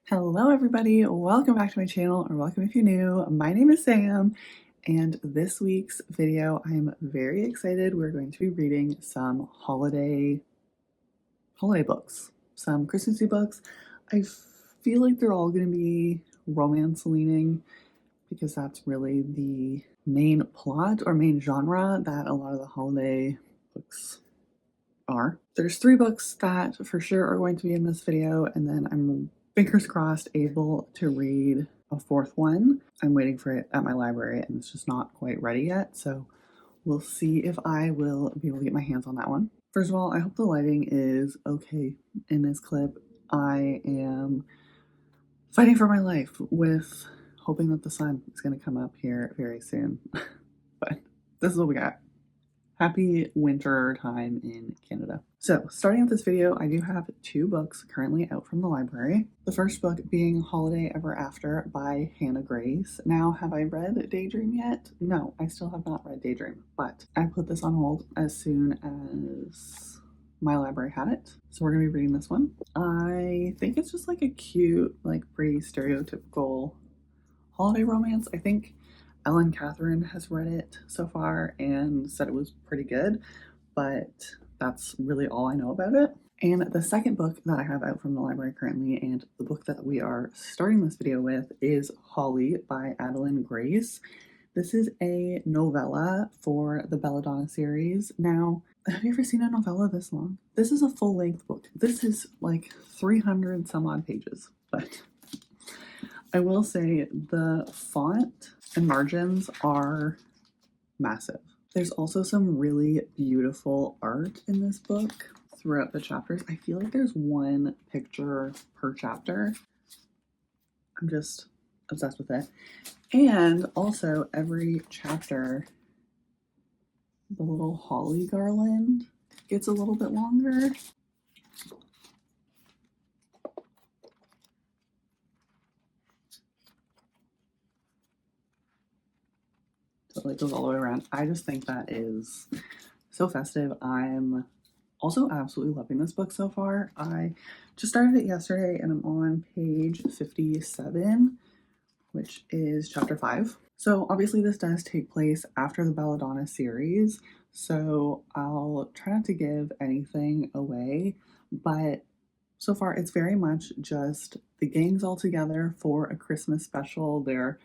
Hello everybody, welcome back to my channel, or welcome if you're new. My name is Sam, and this week's video I'm very excited. We're going to be reading some holiday books, some Christmassy books. I feel like they're all going to be romance leaning because that's really the main plot or main genre that a lot of the holiday books are. There's 3 books that for sure are going to be in this video, and then I'm fingers crossed able to read a 4th one. I'm waiting for it at my library and it's just not quite ready yet, so we'll see if I will be able to get my hands on that one. First of all, I hope the lighting is okay in this clip. I am fighting for my life with hoping that the sun is going to come up here very soon. But this is what we got. Happy winter time in Canada. So starting with this video, I do have 2 books currently out from the library. The first book being Holiday Ever After by Hannah Grace. Now, have I read Daydream yet? No, I still have not read Daydream, but I put this on hold as soon as my library had it. So we're gonna be reading this one. I think it's just like a cute, like pretty stereotypical holiday romance. I think Ellen Catherine has read it so far and said it was pretty good, but that's really all I know about it. And the second book that I have out from the library currently, and the book that we are starting this video with, is Holly by Adeline Grace. This is a novella for the Belladonna series. Now, have you ever seen a novella this long? This is a full-length book. This is like 300 some odd pages, but I will say the font and margins are massive. There's also some really beautiful art in this book throughout the chapters. I feel like there's one picture per chapter. I'm just obsessed with it. And also every chapter, the little holly garland gets a little bit longer. So it like goes all the way around. I just think that is so festive. I'm also absolutely loving this book so far. I just started it yesterday and I'm on page 57, which is chapter 5. So obviously this does take place after the Belladonna series, so I'll try not to give anything away, but so far it's very much just the gang's all together for a Christmas special. They're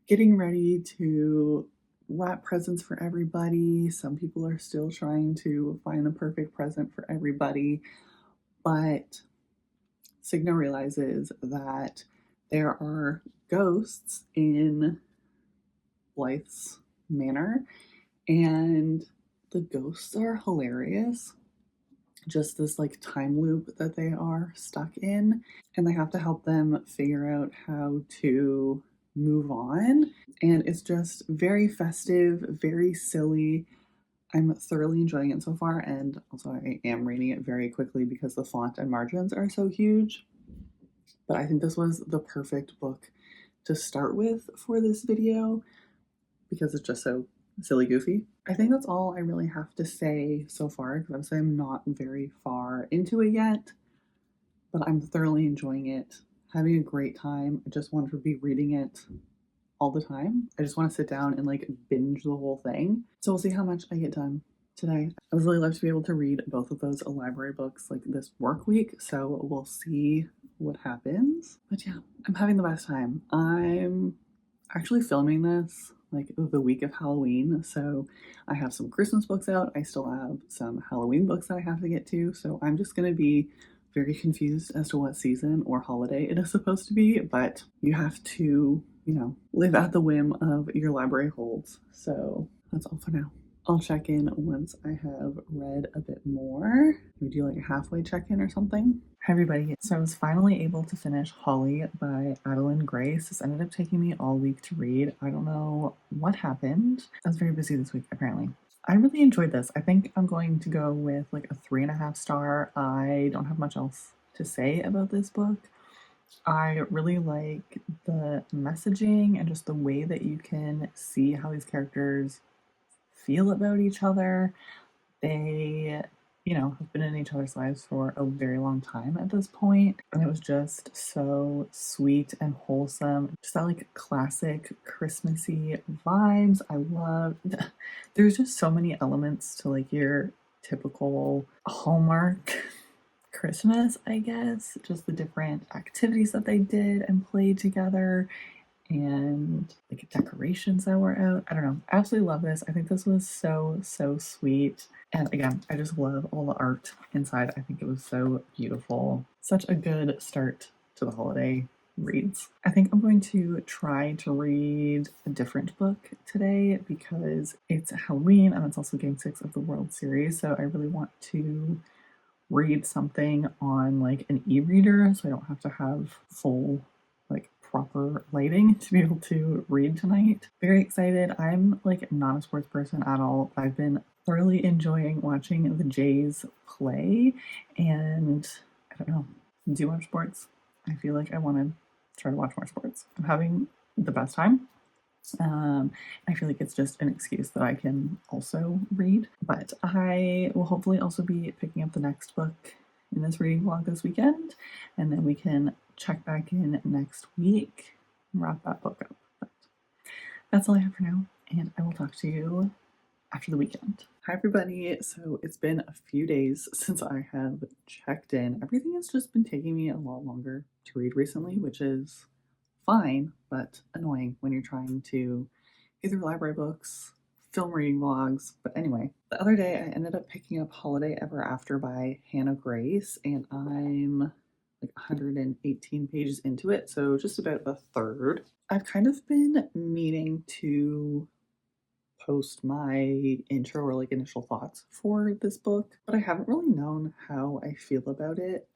getting ready to wrap presents for everybody. Some people are still trying to find the perfect present for everybody, but Signa realizes that there are ghosts in Blythe's manor, and the ghosts are hilarious. Just this like time loop that they are stuck in, and they have to help them figure out how to move on. And it's just very festive, very silly. I'm thoroughly enjoying it so far, and also I am reading it very quickly because the font and margins are so huge. But I think this was the perfect book to start with for this video because it's just so silly goofy. I think that's all I really have to say so far, because obviously I'm not very far into it yet, but I'm thoroughly enjoying it, having a great time. I just want to be reading it all the time. I just want to sit down and like binge the whole thing. So we'll see how much I get done today. I would really love to be able to read both of those library books like this work week, so we'll see what happens. But yeah, I'm having the best time. I'm actually filming this like the week of Halloween, so I have some Christmas books out. I still have some Halloween books that I have to get to, so I'm just gonna be very confused as to what season or holiday it is supposed to be, but you have to, you know, live at the whim of your library holds. So that's all for now. I'll check in once I have read a bit more. We do like a halfway check-in or something. Hi everybody. So I was finally able to finish Holly by Adeline Grace. This ended up taking me all week to read. I don't know what happened. I was very busy this week apparently. I really enjoyed this. I think I'm going to go with like a 3.5 star. I don't have much else to say about this book. I really like the messaging and just the way that you can see how these characters feel about each other. They you know, have been in each other's lives for a very long time at this point. And it was just so sweet and wholesome. Just that like classic Christmassy vibes. I love there's just so many elements to like your typical Hallmark Christmas, I guess. Just the different activities that they did and played together and like decorations that were out. I don't know. I absolutely love this. I think this was so sweet. And again, I just love all the art inside. I think it was so beautiful. Such a good start to the holiday reads. I think I'm going to try to read a different book today because it's Halloween and it's also Game 6 of the World Series. So I really want to read something on like an e-reader so I don't have to have full like proper lighting to be able to read tonight. Very excited. I'm like not a sports person at all. I've been thoroughly enjoying watching the Jays play and I don't know, do you watch sports? I feel like I want to try to watch more sports. I'm having the best time. I feel like it's just an excuse that I can also read, but I will hopefully also be picking up the next book in this reading vlog this weekend, and then we can check back in next week and wrap that book up. But that's all I have for now, and I will talk to you after the weekend. Hi everybody, so it's been a few days since I have checked in. Everything has just been taking me a lot longer to read recently, which is fine, but annoying when you're trying to get through library books, film reading vlogs. But anyway, the other day I ended up picking up Holiday Ever After by Hannah Grace, and I'm like 118 pages into it, so just about a third. I've kind of been meaning to post my intro or like initial thoughts for this book, but I haven't really known how I feel about it.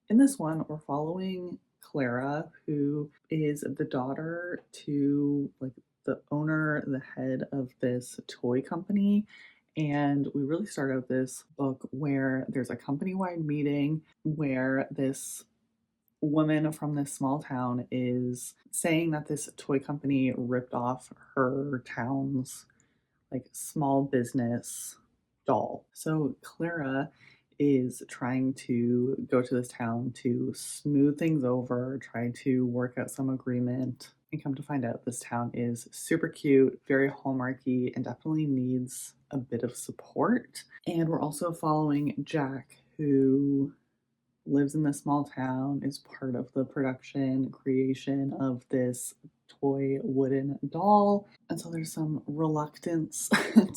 In this one, we're following Clara, who is the daughter to like the owner, the head of this toy company. And we really start out this book where there's a company wide meeting where this woman from this small town is saying that this toy company ripped off her town's like small business doll. So Clara is trying to go to this town to smooth things over, try to work out some agreement, and come to find out this town is super cute, very hallmarky, and definitely needs a bit of support. And we're also following Jack, who lives in this small town, is part of the production creation of this toy wooden doll. And so there's some reluctance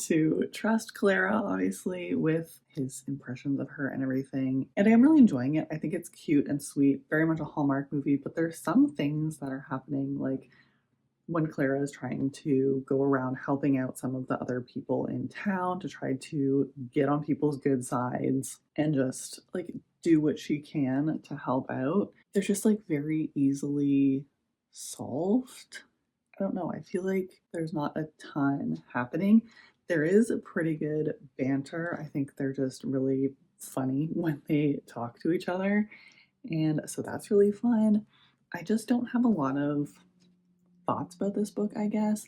to trust Clara, obviously, with his impressions of her and everything. And I'm really enjoying it. I think it's cute and sweet, very much a Hallmark movie, but there's some things that are happening, like when Clara is trying to go around helping out some of the other people in town to try to get on people's good sides and just like do what she can to help out. They're just like very easily solved. I don't know. I feel like there's not a ton happening. There is a pretty good banter. I think they're just really funny when they talk to each other. And so that's really fun. I just don't have a lot of thoughts about this book, I guess.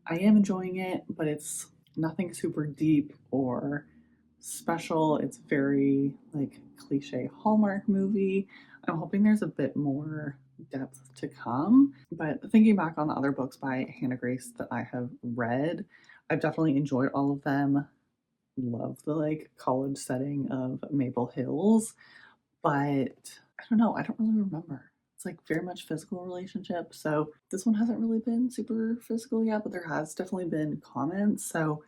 I am enjoying it, but it's nothing super deep or special. It's very like cliche Hallmark movie. I'm hoping there's a bit more depth to come. But thinking back on the other books by Hannah Grace that I have read, I've definitely enjoyed all of them. Love the like college setting of Maple Hills, but I don't know, I don't really remember. It's like very much physical relationship. So this one hasn't really been super physical yet, but there has definitely been comments. So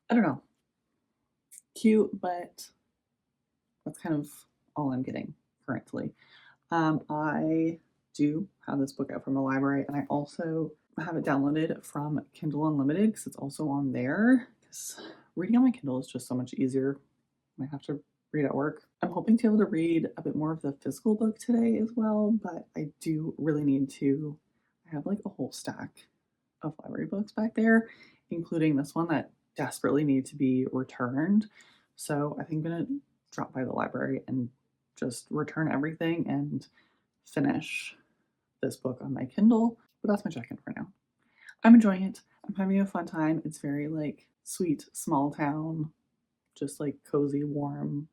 I don't know. Cute, but that's kind of all I'm getting currently. I do have this book out from the library, and I also have it downloaded from Kindle Unlimited because it's also on there. Because reading on my Kindle is just so much easier. I have to read at work. I'm hoping to be able to read a bit more of the physical book today as well, but I do really need to. I have like a whole stack of library books back there, including this one that desperately need to be returned. So I think I'm gonna drop by the library and just return everything and finish this book on my Kindle. But that's my check-in for now. I'm enjoying it. I'm having a fun time. It's very like sweet, small town, just like cozy, warm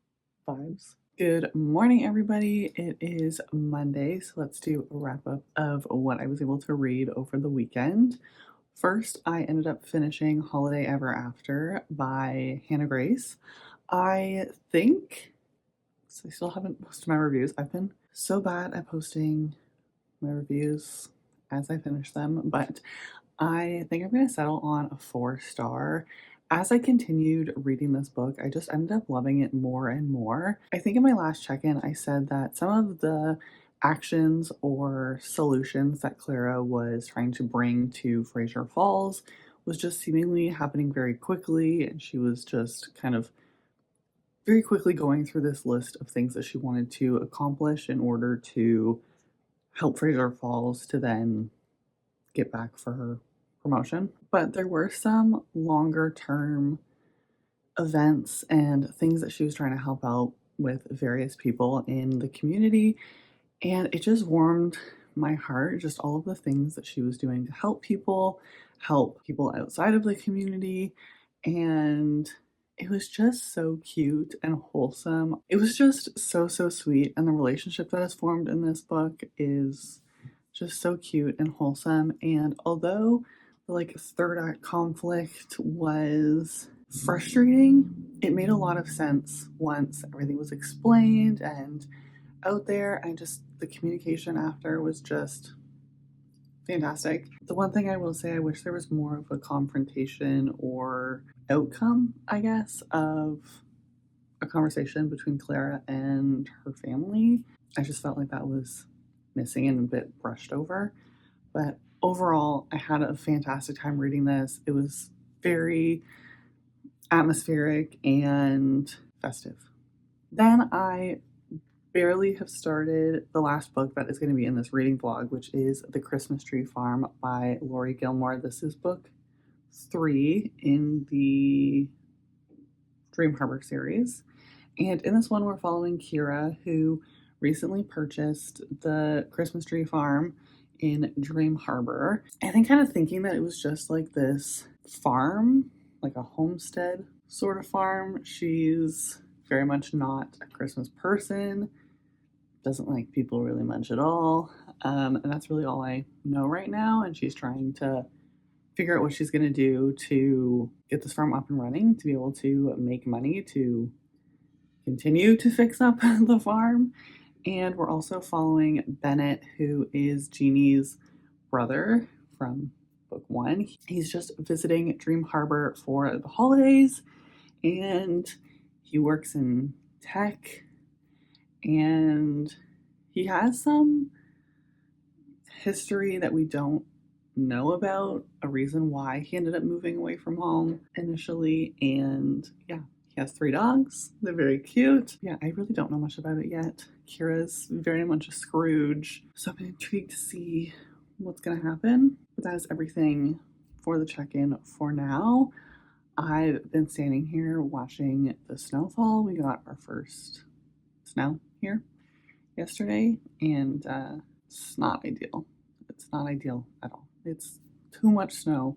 vibes. Good morning, everybody. It is Monday, so let's do a wrap up of what I was able to read over the weekend. First, I ended up finishing Holiday Ever After by Hannah Grace. I think, so I still haven't posted my reviews. I've been so bad at posting my reviews as I finish them, but I think I'm going to settle on a 4-star. As I continued reading this book, I just ended up loving it more and more. I think in my last check-in, I said that some of the actions or solutions that Clara was trying to bring to Fraser Falls was just seemingly happening very quickly, and she was just kind of very quickly going through this list of things that she wanted to accomplish in order to help Fraser Falls to then get back for her promotion. But there were some longer term events and things that she was trying to help out with various people in the community. And it just warmed my heart, just all of the things that she was doing to help people outside of the community. And it was just so cute and wholesome. It was just so, so sweet. And the relationship that is formed in this book is just so cute and wholesome. And although the third act conflict was frustrating, it made a lot of sense once everything was explained and out there, and just the communication after was just fantastic. The one thing I will say, I wish there was more of a confrontation or outcome, I guess, of a conversation between Clara and her family. I just felt like that was missing and a bit brushed over. But overall, I had a fantastic time reading this. It was very atmospheric and festive. Then I barely have started the last book that is going to be in this reading vlog, which is The Christmas Tree Farm by Laurie Gilmore. This is book 3 in the Dream Harbor series. And in this one, we're following Kira, who recently purchased the Christmas Tree Farm in Dream Harbor. I think kind of thinking that it was just like this farm, like a homestead sort of farm. She's very much not a Christmas person, doesn't like people really much at all. And that's really all I know right now. And she's trying to figure out what she's going to do to get this farm up and running, to be able to make money to continue to fix up the farm. And we're also following Bennett, who is Jeannie's brother from book 1. He's just visiting Dream Harbor for the holidays, and he works in tech, and he has some history that we don't know about, a reason why he ended up moving away from home initially. And yeah, he has 3 dogs. They're very cute. Yeah, I really don't know much about it yet. Kira's very much a Scrooge, so I'm intrigued to see what's gonna happen. But that is everything for the check-in for now. I've been standing here watching the snowfall. We got our first snow here yesterday, and it's not ideal. It's not ideal at all. It's too much snow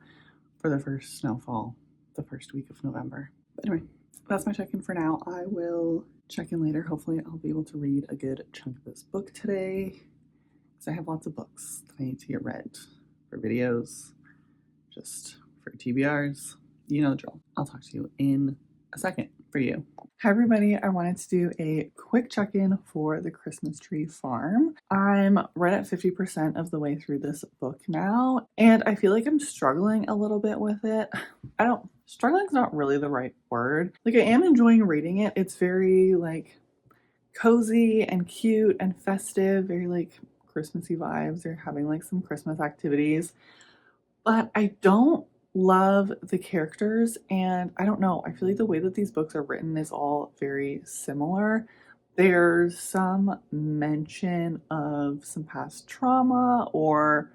for the first snowfall, the first week of November. But anyway, that's my check-in for now. I will check in later. Hopefully I'll be able to read a good chunk of this book today, because I have lots of books that I need to get read for videos, just for TBRs. You know the drill. I'll talk to you in a second for you. Hi everybody, I wanted to do a quick check-in for The Christmas Tree Farm. I'm right at 50% of the way through this book now, and I feel like I'm struggling a little bit with it. Struggling is not really the right word. Like, I am enjoying reading it. It's very cozy and cute and festive, very Christmassy vibes. They're having some Christmas activities, but I don't love the characters, and I don't know, I feel like the way that these books are written is all very similar. There's some mention of some past trauma or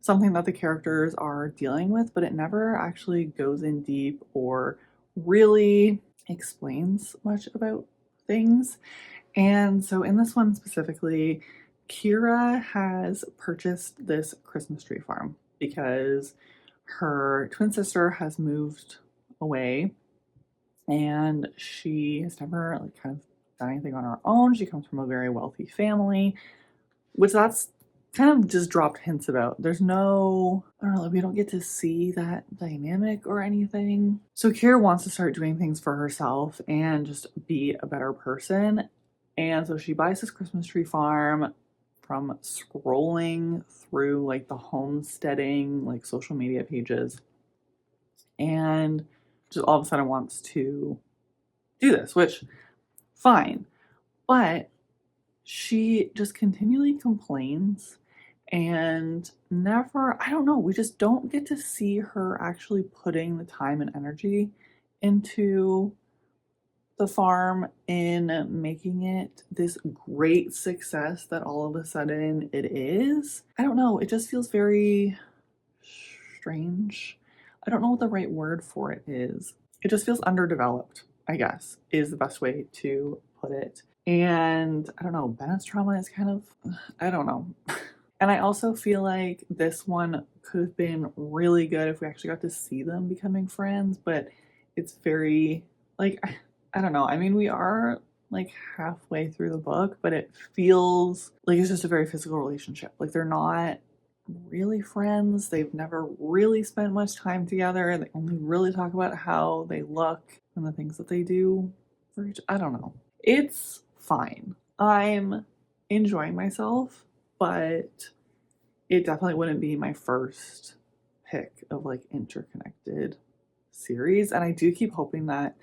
something that the characters are dealing with, but it never actually goes in deep or really explains much about things. And so in this one specifically, Kira has purchased this Christmas tree farm because her twin sister has moved away, and she has never kind of done anything on her own. She comes from a very wealthy family, which that's kind of just dropped hints about. There's no, I don't know, we don't get to see that dynamic or anything. So Kira wants to start doing things for herself and just be a better person. And so she buys this Christmas tree farm from scrolling through like the homesteading, like social media pages, and just all of a sudden wants to do this, which fine. But she just continually complains and never, I don't know, we just don't get to see her actually putting the time and energy into the farm in making it this great success that all of a sudden it is. I don't know, it just feels very strange. I don't know what the right word for it is. It just feels underdeveloped, I guess, is the best way to put it. And I don't know, Bennett's trauma is kind of, I don't know. And I also feel like this one could have been really good if we actually got to see them becoming friends, but it's very, like, I don't know. I mean, we are like halfway through the book, but it feels like it's just a very physical relationship. Like they're not really friends. They've never really spent much time together. They only really talk about how they look and the things that they do for each. I don't know. It's fine. I'm enjoying myself, but it definitely wouldn't be my first pick of like interconnected series. And I do keep hoping that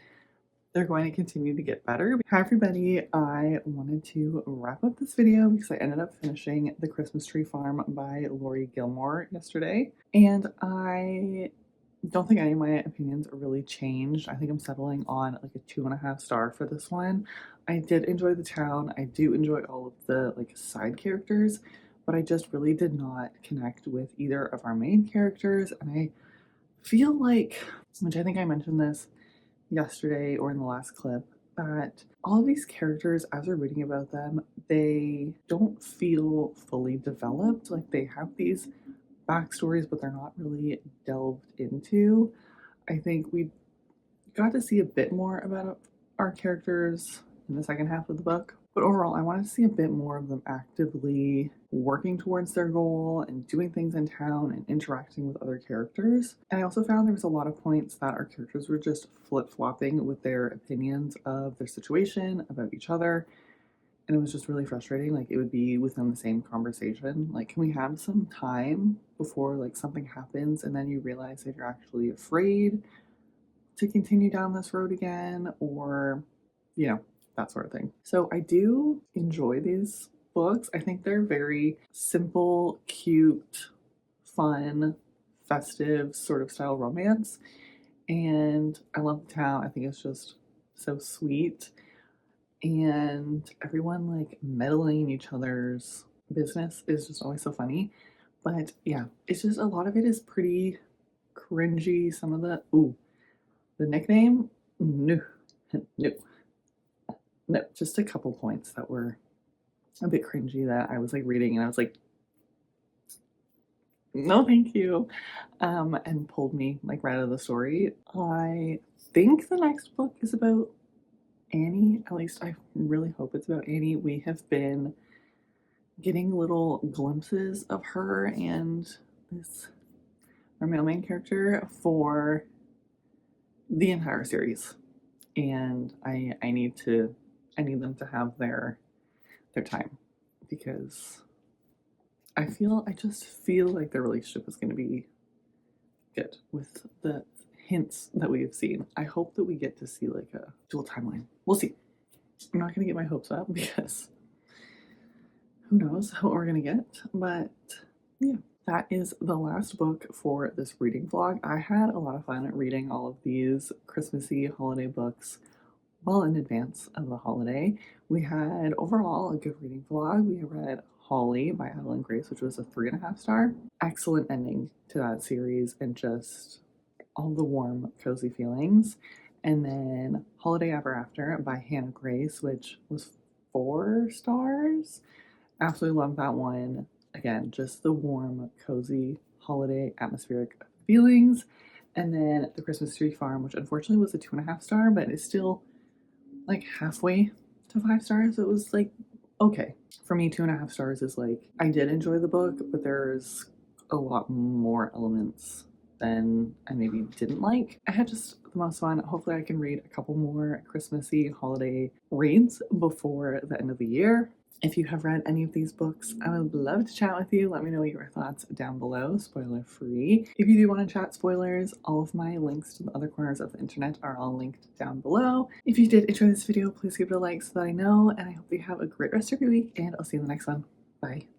they're going to continue to get better. Hi everybody, I wanted to wrap up this video because I ended up finishing The Christmas Tree Farm by Lori Gilmore yesterday. And I don't think any of my opinions are really changed. I think I'm settling on like a 2.5 star for this one. I did enjoy the town. I do enjoy all of the like side characters, but I just really did not connect with either of our main characters. And I feel like, which I think I mentioned this yesterday or in the last clip, that all of these characters, as we're reading about them, they don't feel fully developed. Like they have these backstories, but they're not really delved into. I think we got to see a bit more about our characters in the second half of the book. But overall, I wanted to see a bit more of them actively working towards their goal and doing things in town and interacting with other characters. And I also found there was a lot of points that our characters were just flip-flopping with their opinions of their situation, about each other. And it was just really frustrating. Like it would be within the same conversation. Like, can we have some time before like something happens and then you realize that you're actually afraid to continue down this road again, or, you know, that sort of thing. So I do enjoy these books. I think they're very simple, cute, fun, festive sort of style romance. And I love the town. I think it's just so sweet. And everyone like meddling in each other's business is just always so funny. But yeah, it's just a lot of it is pretty cringy. Some of the nickname, no, no, no. Just a couple points that were a bit cringy that I was like reading and I was like, no, thank you, and pulled me like right out of the story. I think the next book is about Annie. At least I really hope it's about Annie. We have been getting little glimpses of her and this our male main character for the entire series, and I need them to have their time, because I just feel like their relationship is going to be good with the hints that we have seen. I hope that we get to see like a dual timeline. We'll see. I'm not going to get my hopes up because who knows what we're going to get, but yeah. That is the last book for this reading vlog. I had a lot of fun reading all of these Christmassy holiday books well in advance of the holiday. We had overall a good reading vlog. We read Holly by Adeline Grace, which was a 3.5 star. Excellent ending to that series and just all the warm, cozy feelings. And then Holiday Ever After by Hannah Grace, which was 4 stars. Absolutely love that one. Again, just the warm, cozy, holiday atmospheric feelings. And then The Christmas Tree Farm, which unfortunately was a 2.5 star, but it's still like halfway to 5 stars. It was like, okay. For me, 2.5 stars is like, I did enjoy the book, but there's a lot more elements than I maybe didn't like. I had just the most fun. Hopefully I can read a couple more Christmassy holiday reads before the end of the year. If you have read any of these books, I would love to chat with you. Let me know your thoughts down below, spoiler free. If you do want to chat spoilers, all of my links to the other corners of the internet are all linked down below. If you did enjoy this video, please give it a like so that I know, and I hope you have a great rest of your week, and I'll see you in the next one. Bye.